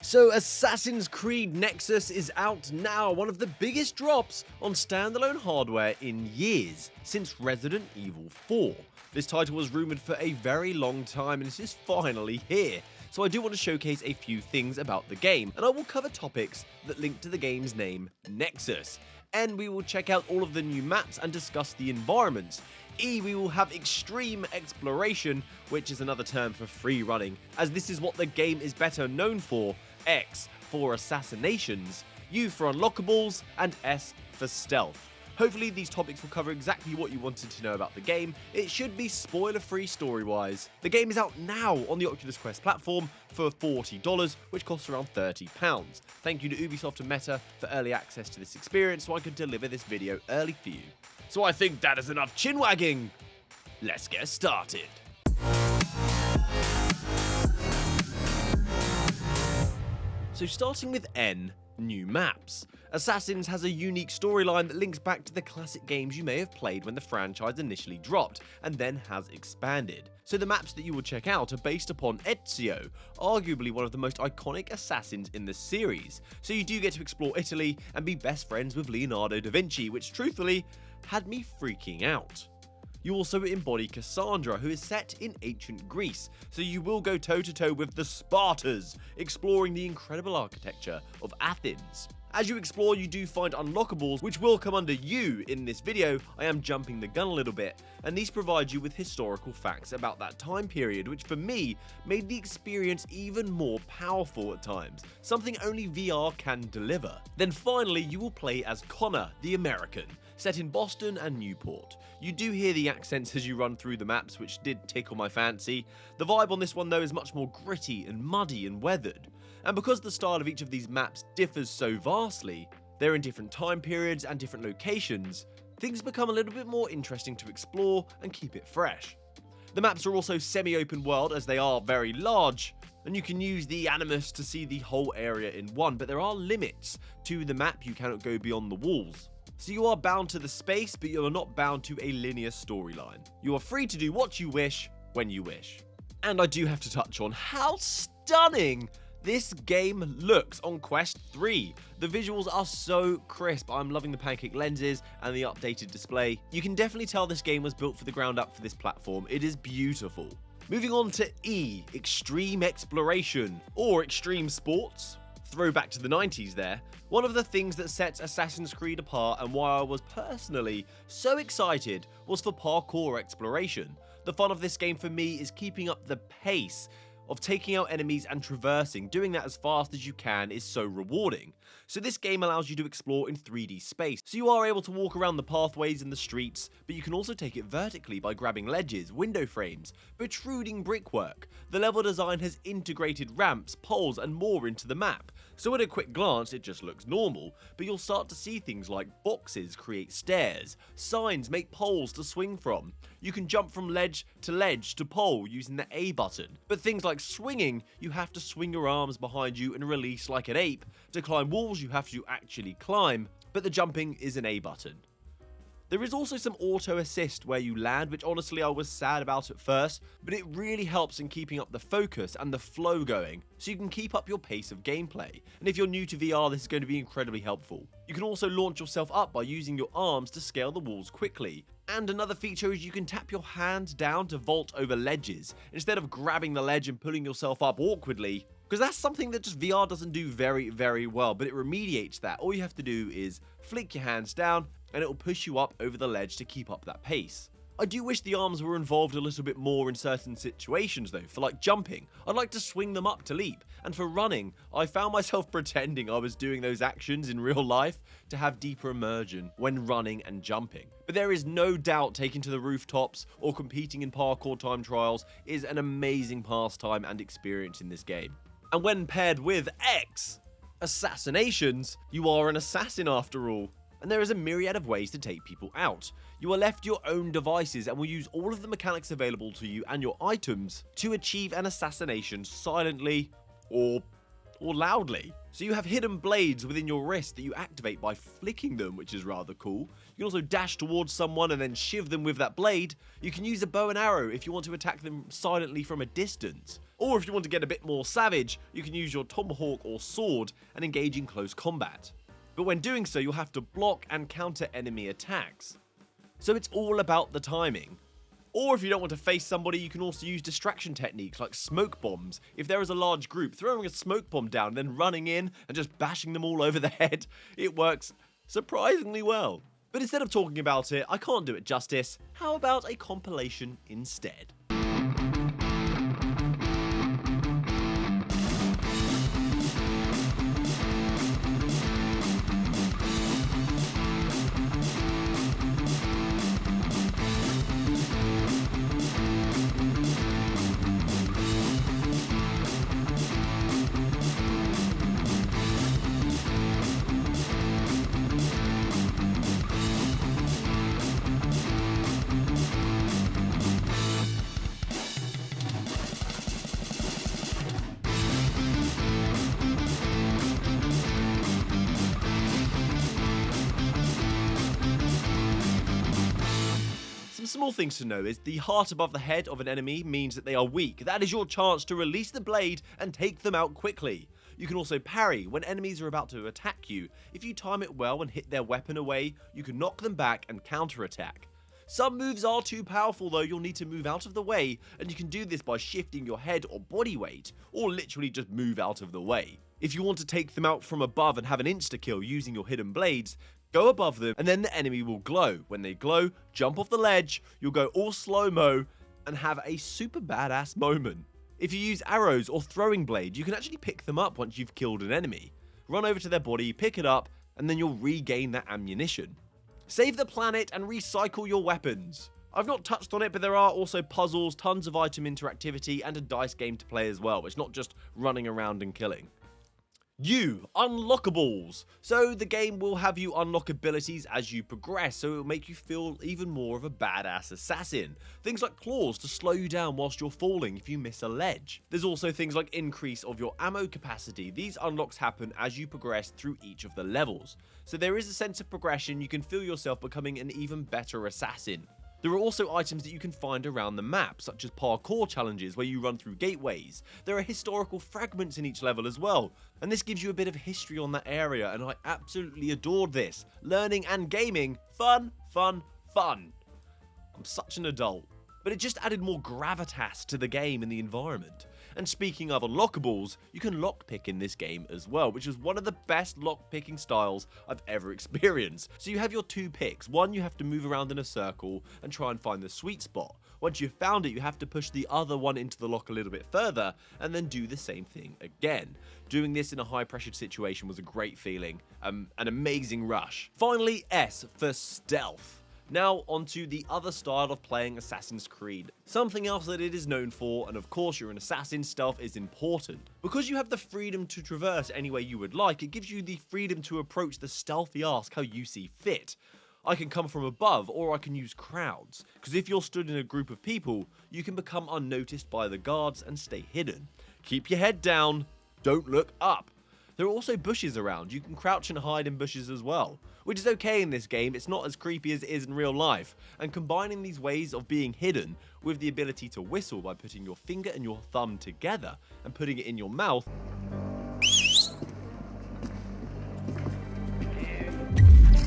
So Assassin's Creed Nexus is out now, one of the biggest drops on standalone hardware in years, since Resident Evil 4. This title was rumoured for a very long time and it is finally here. So I do want to showcase a few things about the game, and I will cover topics that link to the game's name, Nexus. N, we will check out all of the new maps and discuss the environments. E, we will have extreme exploration, which is another term for free running, as this is what the game is better known for. X for Assassinations, U for Unlockables, and S for Stealth. Hopefully these topics will cover exactly what you wanted to know about the game. It should be spoiler-free story-wise. The game is out now on the Oculus Quest platform for $40, which costs around £30. Thank you to Ubisoft and Meta for early access to this experience so I could deliver this video early for you. So I think that is enough chin-wagging. Let's get started. So starting with N, new maps. Assassins has a unique storyline that links back to the classic games you may have played when the franchise initially dropped, and then has expanded. So the maps that you will check out are based upon Ezio, arguably one of the most iconic assassins in the series. So you do get to explore Italy and be best friends with Leonardo da Vinci, which truthfully had me freaking out. You also embody Cassandra, who is set in ancient Greece, so you will go toe-to-toe with the Spartans, exploring the incredible architecture of Athens. As you explore, you do find unlockables, which will come under U in this video. I am jumping the gun a little bit, and these provide you with historical facts about that time period, which for me made the experience even more powerful at times, something only VR can deliver. Then finally, you will play as Connor, the American, set in Boston and Newport. You do hear the accents as you run through the maps, which did tickle my fancy. The vibe on this one though is much more gritty and muddy and weathered. And because the style of each of these maps differs so vastly, they're in different time periods and different locations, things become a little bit more interesting to explore and keep it fresh. The maps are also semi-open world as they are very large, and you can use the Animus to see the whole area in one, but there are limits to the map. You cannot go beyond the walls. So you are bound to the space, but you are not bound to a linear storyline. You are free to do what you wish, when you wish. And I do have to touch on how stunning this game looks on Quest 3. The visuals are so crisp. I'm loving the pancake lenses and the updated display. You can definitely tell this game was built for the ground up for this platform. It is beautiful. Moving on to E, extreme exploration, or extreme sports. Throwback to the 90s there. One of the things that sets Assassin's Creed apart and why I was personally so excited was for parkour exploration. The fun of this game for me is keeping up the pace of taking out enemies and traversing. Doing that as fast as you can is so rewarding. So this game allows you to explore in 3D space. So you are able to walk around the pathways and the streets, but you can also take it vertically by grabbing ledges, window frames, protruding brickwork. The level design has integrated ramps, poles, and more into the map. So at a quick glance, it just looks normal, but you'll start to see things like boxes create stairs, signs make poles to swing from. You can jump from ledge to pole using the A button, but things like swinging, you have to swing your arms behind you and release like an ape. To climb walls, you have to actually climb, but the jumping is an A button. There is also some auto assist where you land, which honestly I was sad about at first, but it really helps in keeping up the focus and the flow going, so you can keep up your pace of gameplay. And if you're new to VR, this is going to be incredibly helpful. You can also launch yourself up by using your arms to scale the walls quickly. And another feature is you can tap your hand down to vault over ledges, instead of grabbing the ledge and pulling yourself up awkwardly, because that's something that just VR doesn't do very, very well, but it remediates that. All you have to do is flick your hands down, and it will push you up over the ledge to keep up that pace. I do wish the arms were involved a little bit more in certain situations though. For like jumping, I'd like to swing them up to leap, and for running, I found myself pretending I was doing those actions in real life to have deeper immersion when running and jumping. But there is no doubt taking to the rooftops or competing in parkour time trials is an amazing pastime and experience in this game. And when paired with X Assassinations, you are an assassin after all. And there is a myriad of ways to take people out. You are left your own devices and will use all of the mechanics available to you and your items to achieve an assassination silently or or loudly. So you have hidden blades within your wrist that you activate by flicking them, which is rather cool. You can also dash towards someone and then shiv them with that blade. You can use a bow and arrow if you want to attack them silently from a distance. Or if you want to get a bit more savage, you can use your tomahawk or sword and engage in close combat. But when doing so, you'll have to block and counter enemy attacks. So it's all about the timing. Or if you don't want to face somebody, you can also use distraction techniques like smoke bombs. If there is a large group, throwing a smoke bomb down, then running in and just bashing them all over the head, it works surprisingly well. But instead of talking about it, I can't do it justice. How about a compilation instead? Some small things to know is the heart above the head of an enemy means that they are weak. That is your chance to release the blade and take them out quickly. You can also parry when enemies are about to attack you. If you time it well and hit their weapon away, you can knock them back and counterattack. Some moves are too powerful though, you'll need to move out of the way, and you can do this by shifting your head or body weight, or literally just move out of the way. If you want to take them out from above and have an insta-kill using your hidden blades, go above them and then the enemy will glow. When they glow, jump off the ledge, you'll go all slow-mo and have a super badass moment. If you use arrows or throwing blade, you can actually pick them up once you've killed an enemy. Run over to their body, pick it up, and then you'll regain that ammunition. Save the planet and recycle your weapons. I've not touched on it, but there are also puzzles, tons of item interactivity, and a dice game to play as well. It's not just running around and killing. Unlockables. So the game will have you unlock abilities as you progress, so it will make you feel even more of a badass assassin. Things like claws to slow you down whilst you're falling if you miss a ledge. There's also things like increase of your ammo capacity. These unlocks happen as you progress through each of the levels. So there is a sense of progression, you can feel yourself becoming an even better assassin. There are also items that you can find around the map, such as parkour challenges where you run through gateways. There are historical fragments in each level as well, and this gives you a bit of history on that area, and I absolutely adored this. Learning and gaming, fun, fun, fun. I'm such an adult. But it just added more gravitas to the game and the environment. And speaking of unlockables, you can lockpick in this game as well, which is one of the best lockpicking styles I've ever experienced. So you have your two picks. One, you have to move around in a circle and try and find the sweet spot. Once you've found it, you have to push the other one into the lock a little bit further and then do the same thing again. Doing this in a high-pressured situation was a great feeling, an amazing rush. Finally, S for stealth. Now onto the other style of playing Assassin's Creed. Something else that it is known for, and of course you're an assassin, stealth is important. Because you have the freedom to traverse any way you would like, it gives you the freedom to approach the stealthy ask how you see fit. I can come from above, or I can use crowds, because if you're stood in a group of people, you can become unnoticed by the guards and stay hidden. Keep your head down, don't look up. There are also bushes around, you can crouch and hide in bushes as well. Which is okay in this game, it's not as creepy as it is in real life, and combining these ways of being hidden with the ability to whistle by putting your finger and your thumb together and putting it in your mouth.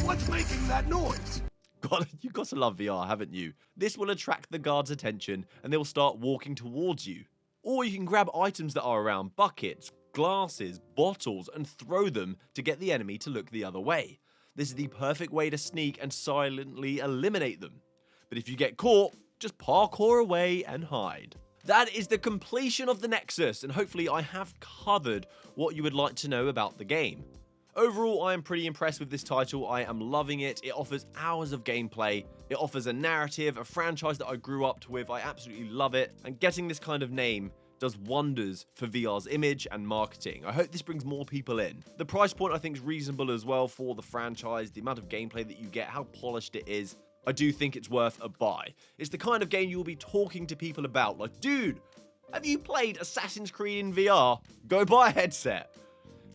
What's making that noise? God, you've got to love VR, haven't you? This will attract the guards' attention and they will start walking towards you. Or you can grab items that are around, buckets, glasses, bottles, and throw them to get the enemy to look the other way. This is the perfect way to sneak and silently eliminate them. But if you get caught, just parkour away and hide. That is the completion of the Nexus, and hopefully I have covered what you would like to know about the game. Overall, I am pretty impressed with this title. I am loving it. It offers hours of gameplay. It offers a narrative, a franchise that I grew up with. I absolutely love it. And getting this kind of name does wonders for VR's image and marketing. I hope this brings more people in. The price point I think is reasonable as well for the franchise, the amount of gameplay that you get, how polished it is. I do think it's worth a buy. It's the kind of game you will be talking to people about, like, dude, Have you played Assassin's Creed in VR? Go buy a headset.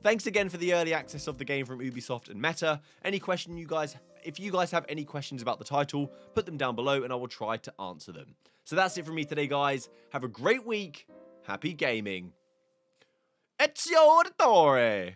Thanks again for the early access of the game from Ubisoft and Meta. If you guys have any questions about the title, put them down below and I will try to answer them. So that's it from me today, guys. Have a great week. Happy gaming. Ezio Auditore!